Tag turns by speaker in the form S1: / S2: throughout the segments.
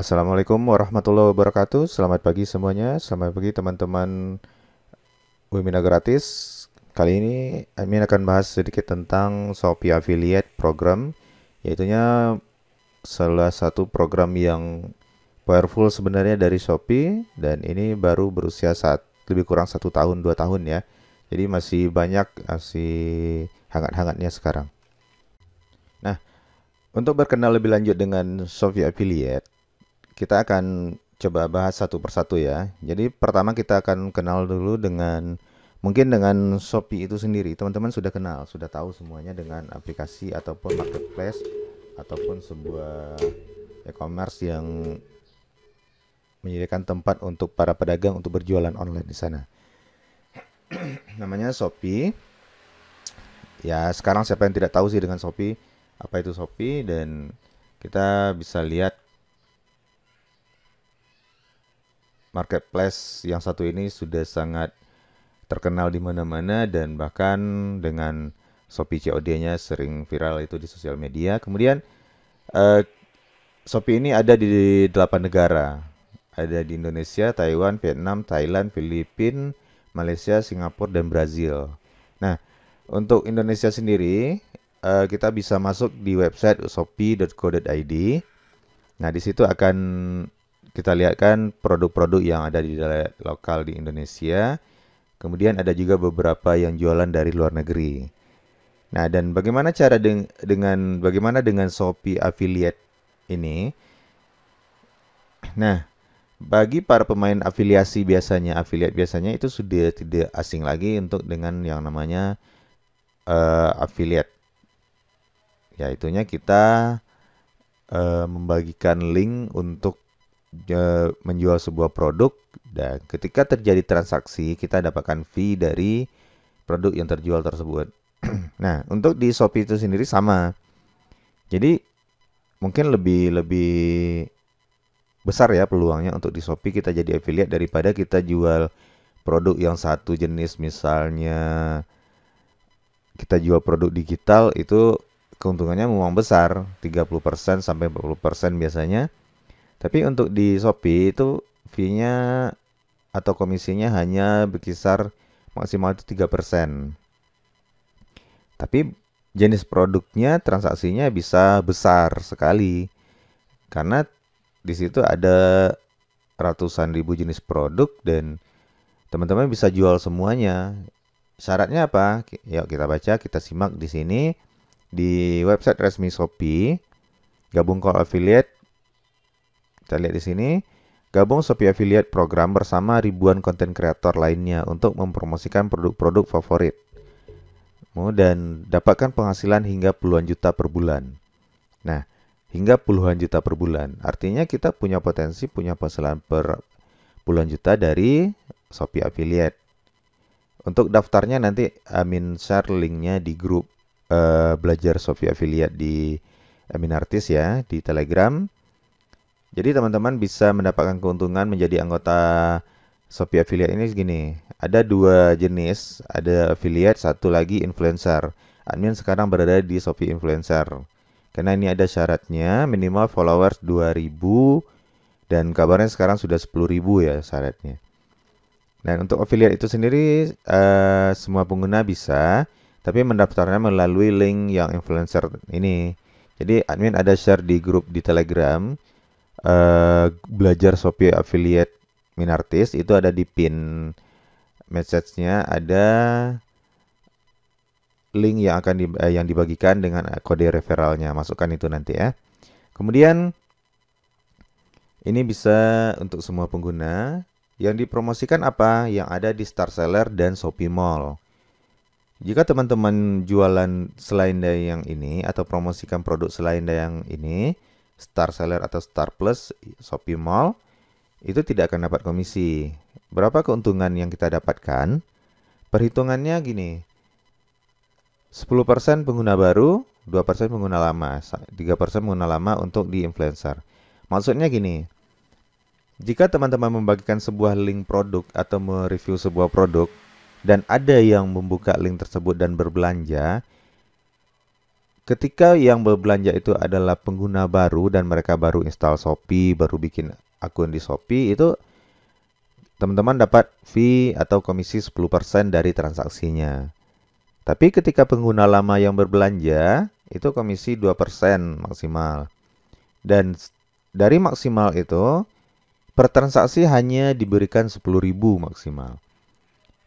S1: Assalamualaikum warahmatullahi wabarakatuh. Selamat pagi semuanya. Selamat pagi teman-teman webinar gratis. Kali ini admin akan bahas sedikit tentang Shopee Affiliate Program, yaitunya salah satu program yang powerful sebenarnya dari Shopee, dan ini baru berusia lebih kurang 1 tahun 2 tahun ya. Jadi masih hangat-hangatnya sekarang. Nah, untuk berkenal lebih lanjut dengan Shopee Affiliate, kita akan coba bahas satu persatu ya. Jadi pertama kita akan kenal dulu mungkin dengan Shopee itu sendiri. Teman-teman sudah kenal, sudah tahu semuanya dengan aplikasi ataupun marketplace ataupun sebuah e-commerce yang menyediakan tempat untuk para pedagang untuk berjualan online di sana. Namanya Shopee. Ya, sekarang siapa yang tidak tahu sih dengan Shopee? Apa itu Shopee? Dan kita bisa lihat marketplace yang satu ini sudah sangat terkenal di mana-mana, dan bahkan dengan Shopee COD-nya sering viral itu di sosial media. Kemudian eh, Shopee ini ada di 8 negara. Ada di Indonesia, Taiwan, Vietnam, Thailand, Filipina, Malaysia, Singapura, dan Brazil. Nah, untuk Indonesia sendiri, kita bisa masuk di website shopee.co.id. Nah, di situ akan kita lihat kan produk-produk yang ada di lokal di Indonesia. Kemudian ada juga beberapa yang jualan dari luar negeri. Nah, dan bagaimana dengan Shopee Affiliate ini? Nah, bagi para pemain affiliate biasanya itu sudah tidak asing lagi untuk dengan yang namanya affiliate. Yaitunya kita membagikan link untuk menjual sebuah produk, dan ketika terjadi transaksi kita dapatkan fee dari produk yang terjual tersebut. Nah, untuk di Shopee itu sendiri sama. Jadi mungkin lebih lebih besar ya peluangnya untuk di Shopee kita jadi affiliate daripada kita jual produk yang satu jenis. Misalnya kita jual produk digital, itu keuntungannya memang besar, 30% sampai 40% biasanya. Tapi untuk di Shopee itu fee-nya atau komisinya hanya berkisar maksimal itu 3%. Tapi jenis produknya, transaksinya bisa besar sekali. Karena di situ ada ratusan ribu jenis produk dan teman-teman bisa jual semuanya. Syaratnya apa? Yuk kita baca, kita simak di sini di website resmi Shopee. Gabung call affiliate. Kita lihat di sini. Gabung Shopee Affiliate Program bersama ribuan konten kreator lainnya untuk mempromosikan produk-produk favorit dan dapatkan penghasilan hingga puluhan juta per bulan. Nah, hingga puluhan juta per bulan. Artinya kita punya potensi punya penghasilan per puluhan juta dari Shopee Affiliate. Untuk daftarnya nanti Amin share linknya di grup belajar Shopee Affiliate di Amin Artis ya, di Telegram. Jadi teman-teman bisa mendapatkan keuntungan menjadi anggota Shopee Affiliate ini segini. Ada dua jenis, ada affiliate, satu lagi influencer. Admin sekarang berada di Shopee Influencer. Karena ini ada syaratnya minimal followers 2000 dan kabarnya sekarang sudah 10.000 ya syaratnya. Dan untuk affiliate itu sendiri semua pengguna bisa, tapi mendaftarnya melalui link yang influencer ini. Jadi admin ada share di grup di Telegram belajar Shopee Affiliate Minartis, itu ada di pin message-nya, ada link yang dibagikan dengan kode referralnya. Masukkan itu nanti ya. Kemudian ini bisa untuk semua pengguna. Yang dipromosikan apa? Yang ada di Star Seller dan Shopee Mall. Jika teman-teman jualan selain dari yang ini atau promosikan produk selain dari yang ini, Star Seller atau Star Plus, Shopee Mall, itu tidak akan dapat komisi. Berapa keuntungan yang kita dapatkan? Perhitungannya gini, 10% pengguna baru, 2% pengguna lama, 3% pengguna lama untuk di influencer. Maksudnya gini, jika teman-teman membagikan sebuah link produk atau mereview sebuah produk, dan ada yang membuka link tersebut dan berbelanja, ketika yang berbelanja itu adalah pengguna baru dan mereka baru install Shopee, baru bikin akun di Shopee, itu teman-teman dapat fee atau komisi 10% dari transaksinya. Tapi ketika pengguna lama yang berbelanja, itu komisi 2% maksimal. Dan dari maksimal itu, per transaksi hanya diberikan 10.000 maksimal.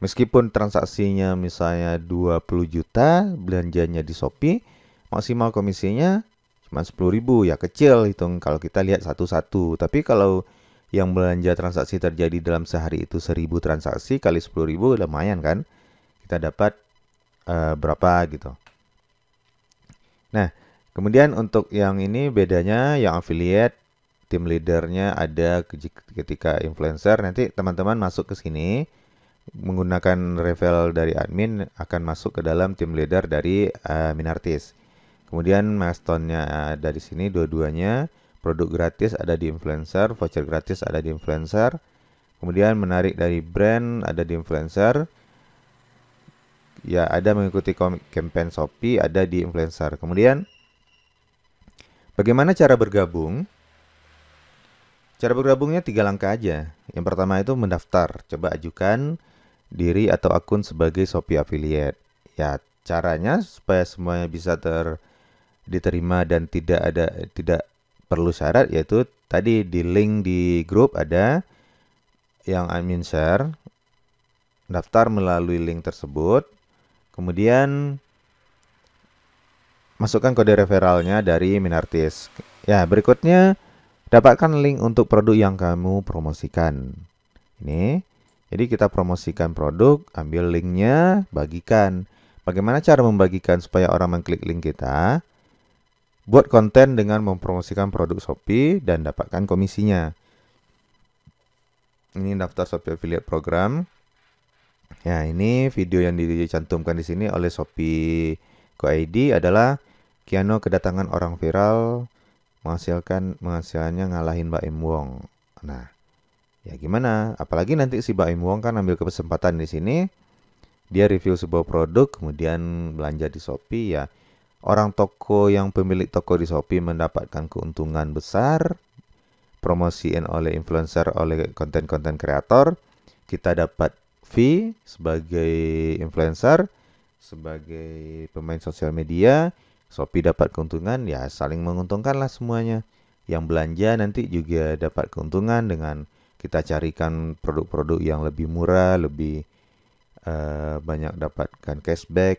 S1: Meskipun transaksinya misalnya 20 juta, belanjanya di Shopee, maksimal komisinya cuma 10.000, ya kecil hitung kalau kita lihat satu-satu. Tapi kalau yang belanja transaksi terjadi dalam sehari itu 1.000 transaksi kali 10.000, lumayan kan? Kita dapat berapa gitu. Nah, kemudian untuk yang ini bedanya, yang affiliate, tim leadernya ada ketika influencer. Nanti teman-teman masuk ke sini, menggunakan referral dari admin akan masuk ke dalam tim leader dari Minartis. Kemudian milestone-nya ada di sini dua-duanya. Produk gratis ada di influencer, voucher gratis ada di influencer. Kemudian menarik dari brand ada di influencer. Ya, ada mengikuti campaign Shopee ada di influencer. Kemudian bagaimana cara bergabung? Cara bergabungnya 3 langkah aja. Yang pertama itu mendaftar. Coba ajukan diri atau akun sebagai Shopee Affiliate. Ya, caranya supaya semuanya bisa diterima dan tidak perlu syarat, yaitu tadi di link di grup ada yang admin share. Daftar melalui link tersebut. Kemudian masukkan kode referralnya dari Minartis. Ya, berikutnya dapatkan link untuk produk yang kamu promosikan. Ini. Jadi kita promosikan produk, ambil linknya, bagikan. Bagaimana cara membagikan supaya orang mengklik link kita? Buat konten dengan mempromosikan produk Shopee dan dapatkan komisinya. Ini daftar Shopee Affiliate Program. Ya, ini video yang dicantumkan di sini oleh Shopee Co.id adalah Kiano kedatangan orang viral menghasilkannya ngalahin Mbak Im Wong. Nah, ya gimana? Apalagi nanti si Mbak Im Wong kan ambil kesempatan di sini. Dia review sebuah produk, kemudian belanja di Shopee ya. Orang toko yang pemilik toko di Shopee mendapatkan keuntungan besar. Promosiin oleh influencer, oleh konten-konten kreator. Kita dapat fee sebagai influencer, sebagai pemain sosial media. Shopee dapat keuntungan, ya saling menguntungkan lah semuanya. Yang belanja nanti juga dapat keuntungan dengan kita carikan produk-produk yang lebih murah, lebih banyak dapatkan cashback.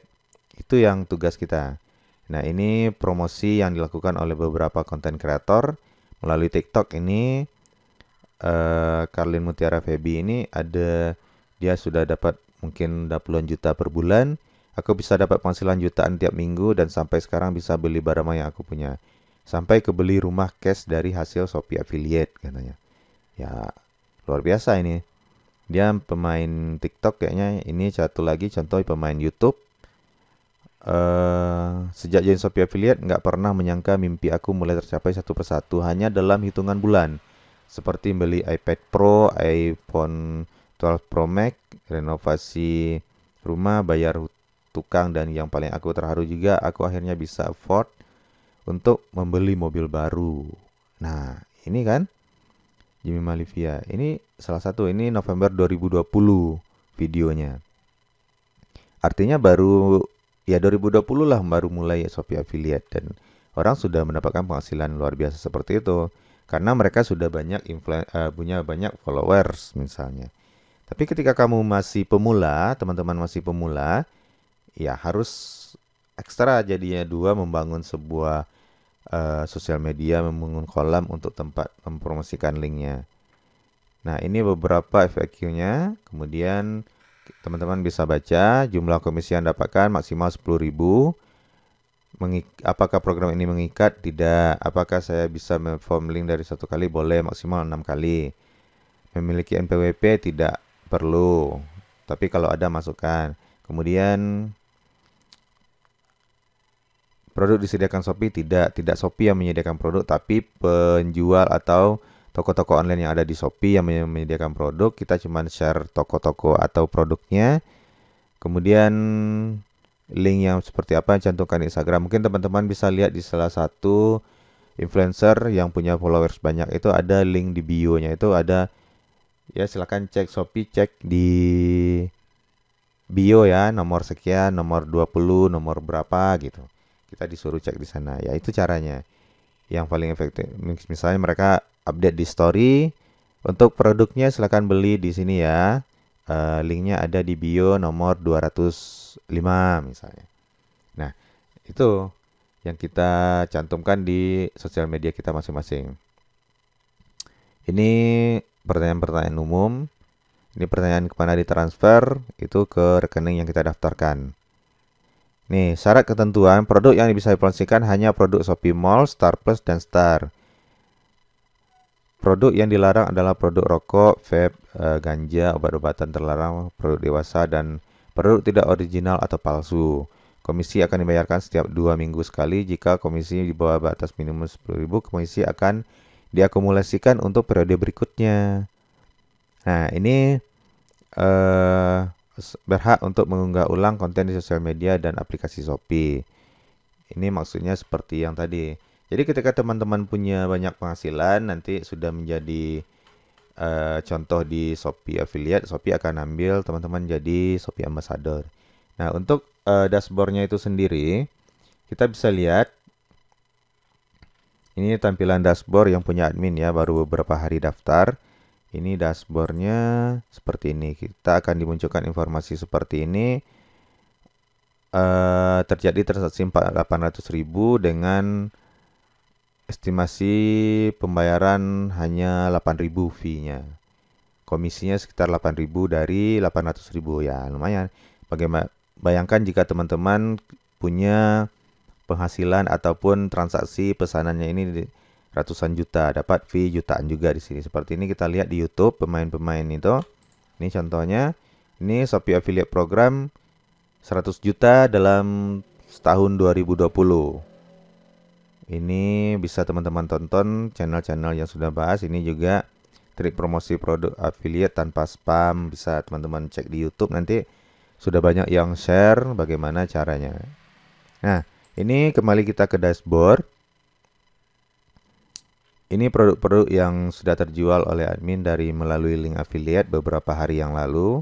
S1: Itu yang tugas kita. Nah, ini promosi yang dilakukan oleh beberapa konten kreator melalui TikTok ini. Karlin Mutiara Febi ini dia sudah dapat mungkin udah puluhan juta per bulan. Aku bisa dapat penghasilan jutaan tiap minggu dan sampai sekarang bisa beli barang yang aku punya. Sampai kebeli rumah cash dari hasil Shopee Affiliate katanya. Ya, luar biasa ini. Dia pemain TikTok kayaknya. Ini satu lagi contoh pemain YouTube. Sejak join Shopee Affiliate nggak pernah menyangka mimpi aku mulai tercapai satu persatu hanya dalam hitungan bulan. Seperti beli iPad Pro, iPhone 12 Pro Max, renovasi rumah, bayar tukang, dan yang paling aku terharu juga, aku akhirnya bisa afford untuk membeli mobil baru. Nah, ini kan Jimmy Malivia. Ini salah satu, ini November 2020 videonya. Artinya baru ya 2020 lah baru mulai Shopee Affiliate dan orang sudah mendapatkan penghasilan luar biasa seperti itu karena mereka sudah punya banyak followers misalnya. Tapi ketika kamu masih pemula, teman-teman masih pemula, ya harus ekstra jadinya membangun sebuah sosial media, membangun kolam untuk tempat mempromosikan linknya. Nah, ini beberapa FAQ-nya. Kemudian teman-teman bisa baca jumlah komisi yang dapatkan maksimal 10.000. Apakah program ini mengikat? Tidak. Apakah saya bisa memform link dari satu kali? Boleh, maksimal 6 kali. Memiliki NPWP? Tidak perlu. Tapi kalau ada, masukkan. Kemudian produk disediakan Shopee? Tidak Shopee yang menyediakan produk, tapi penjual atau toko-toko online yang ada di Shopee yang menyediakan produk. Kita cuma share toko-toko atau produknya. Kemudian link yang seperti apa yang cantumkan di Instagram. Mungkin teman-teman bisa lihat di salah satu influencer yang punya followers banyak itu ada link di bio-nya itu ada, ya silakan cek Shopee, cek di bio ya, nomor sekian, nomor 20, nomor berapa gitu. Kita disuruh cek di sana. Ya itu caranya yang paling efektif. Misalnya mereka update di story, untuk produknya silakan beli di sini ya. Linknya ada di bio nomor 205 misalnya. Nah, itu yang kita cantumkan di sosial media kita masing-masing. Ini pertanyaan-pertanyaan umum. Ini pertanyaan kemana ditransfer, itu ke rekening yang kita daftarkan. Nih, syarat ketentuan produk yang bisa dipromosikan hanya produk Shopee Mall, Star Plus, dan Star. Produk yang dilarang adalah produk rokok, vape, ganja, obat-obatan terlarang, produk dewasa, dan produk tidak original atau palsu. Komisi akan dibayarkan setiap 2 minggu sekali. Jika komisi di bawah batas minimum 10.000, komisi akan diakumulasikan untuk periode berikutnya. Nah, ini berhak untuk mengunggah ulang konten di sosial media dan aplikasi Shopee. Ini maksudnya seperti yang tadi. Jadi ketika teman-teman punya banyak penghasilan, nanti sudah menjadi contoh di Shopee Affiliate, Shopee akan ambil teman-teman jadi Shopee Ambassador. Nah, untuk dashboardnya itu sendiri, kita bisa lihat ini tampilan dashboard yang punya admin ya, baru beberapa hari daftar. Ini dashboardnya seperti ini. Kita akan dimunculkan informasi seperti ini. Terjadi transaksi 800.000 dengan estimasi pembayaran hanya 8.000 fee-nya. Komisinya sekitar 8.000 dari 800.000 ya, lumayan. Bagaimana? Bayangkan jika teman-teman punya penghasilan ataupun transaksi pesanannya ini ratusan juta, dapat fee jutaan juga di sini. Seperti ini kita lihat di YouTube pemain-pemain itu. Ini contohnya. Ini Shopee Affiliate Program 100 juta dalam tahun 2020. Ini bisa teman-teman tonton channel-channel yang sudah bahas. Ini juga trik promosi produk affiliate tanpa spam. Bisa teman-teman cek di YouTube nanti sudah banyak yang share bagaimana caranya. Nah, ini kembali kita ke dashboard. Ini produk-produk yang sudah terjual oleh admin dari melalui link affiliate beberapa hari yang lalu.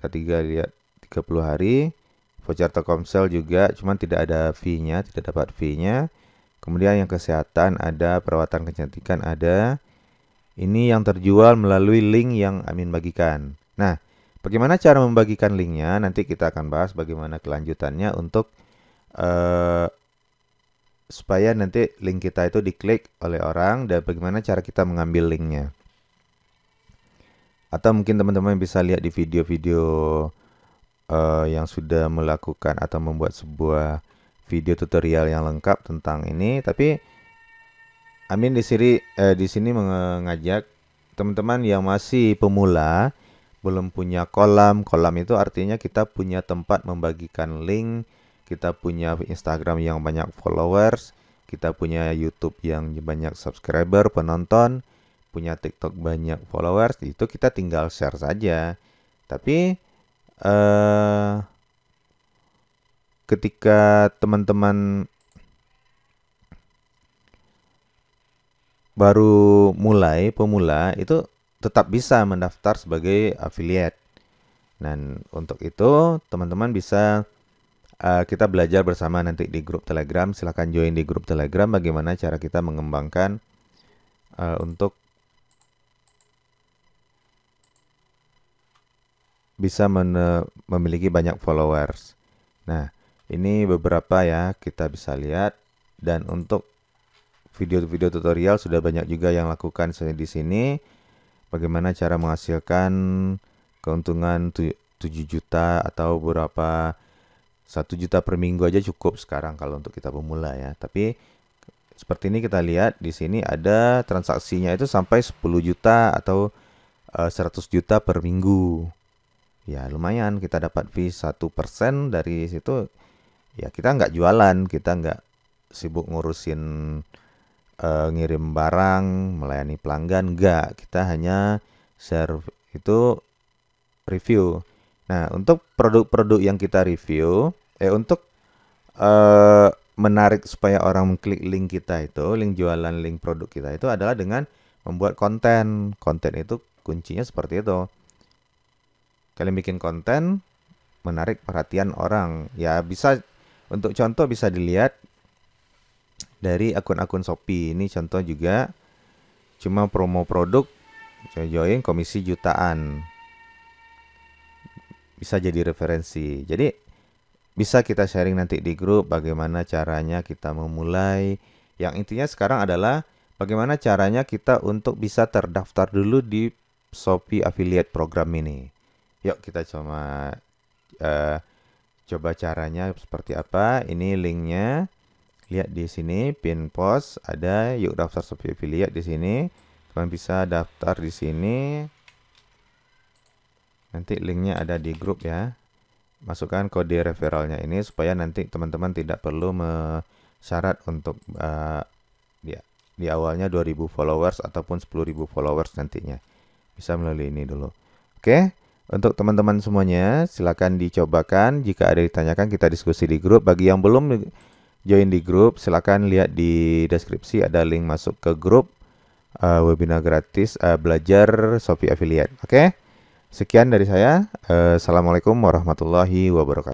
S1: Ketiga lihat 30 hari. Voucher Telkomsel juga, cuman tidak ada fee-nya, tidak dapat fee-nya. Kemudian yang kesehatan ada, perawatan kecantikan ada. Ini yang terjual melalui link yang admin bagikan. Nah, bagaimana cara membagikan linknya? Nanti kita akan bahas bagaimana kelanjutannya untuk supaya nanti link kita itu diklik oleh orang dan bagaimana cara kita mengambil linknya. Atau mungkin teman-teman bisa lihat di video-video yang sudah melakukan atau membuat sebuah video tutorial yang lengkap tentang ini. Tapi Amin di sini mengajak teman-teman yang masih pemula, belum punya kolam. Kolam itu artinya kita punya tempat membagikan link. Kita punya Instagram yang banyak followers, kita punya YouTube yang banyak subscriber, penonton, punya TikTok banyak followers, itu kita tinggal share saja. Tapi ketika teman-teman baru mulai, pemula, itu tetap bisa mendaftar sebagai affiliate. Dan untuk itu teman-teman bisa kita belajar bersama nanti di grup Telegram. Silahkan join di grup Telegram bagaimana cara kita mengembangkan untuk bisa memiliki banyak followers. Nah, ini beberapa ya kita bisa lihat. Dan untuk video-video tutorial sudah banyak juga yang lakukan di sini. Bagaimana cara menghasilkan keuntungan 7 juta atau berapa 1 juta per minggu aja cukup sekarang kalau untuk kita pemula ya. Tapi seperti ini kita lihat di sini ada transaksinya itu sampai 10 juta atau 100 juta per minggu. Ya lumayan kita dapat fee 1% dari situ. Ya kita nggak jualan, kita nggak sibuk ngurusin ngirim barang, melayani pelanggan, nggak. Kita hanya share itu review. Nah untuk produk-produk yang kita review Untuk menarik supaya orang mengklik link kita itu, link jualan, link produk kita itu adalah dengan membuat konten. Konten itu kuncinya seperti itu. Kalian bikin konten menarik perhatian orang. Ya bisa, untuk contoh bisa dilihat dari akun-akun Shopee. Ini contoh juga, cuma promo produk, saya join komisi jutaan. Bisa jadi referensi. Jadi bisa kita sharing nanti di grup bagaimana caranya kita memulai. Yang intinya sekarang adalah bagaimana caranya kita untuk bisa terdaftar dulu di Shopee Affiliate Program ini. Yuk kita coba caranya seperti apa. Ini linknya. Lihat di sini pin post ada, yuk daftar Shopee Affiliate di sini. Teman bisa daftar di sini. Nanti linknya ada di grup ya. Masukkan kode referralnya ini supaya nanti teman-teman tidak perlu syarat untuk di awalnya 2000 followers ataupun 10.000 followers nantinya. Bisa melalui ini dulu. Oke, untuk teman-teman semuanya silakan dicobakan. Jika ada ditanyakan kita diskusi di grup. Bagi yang belum join di grup, silakan lihat di deskripsi ada link masuk ke grup webinar gratis belajar Shopee Affiliate. Oke. Sekian dari saya. Assalamualaikum warahmatullahi wabarakatuh.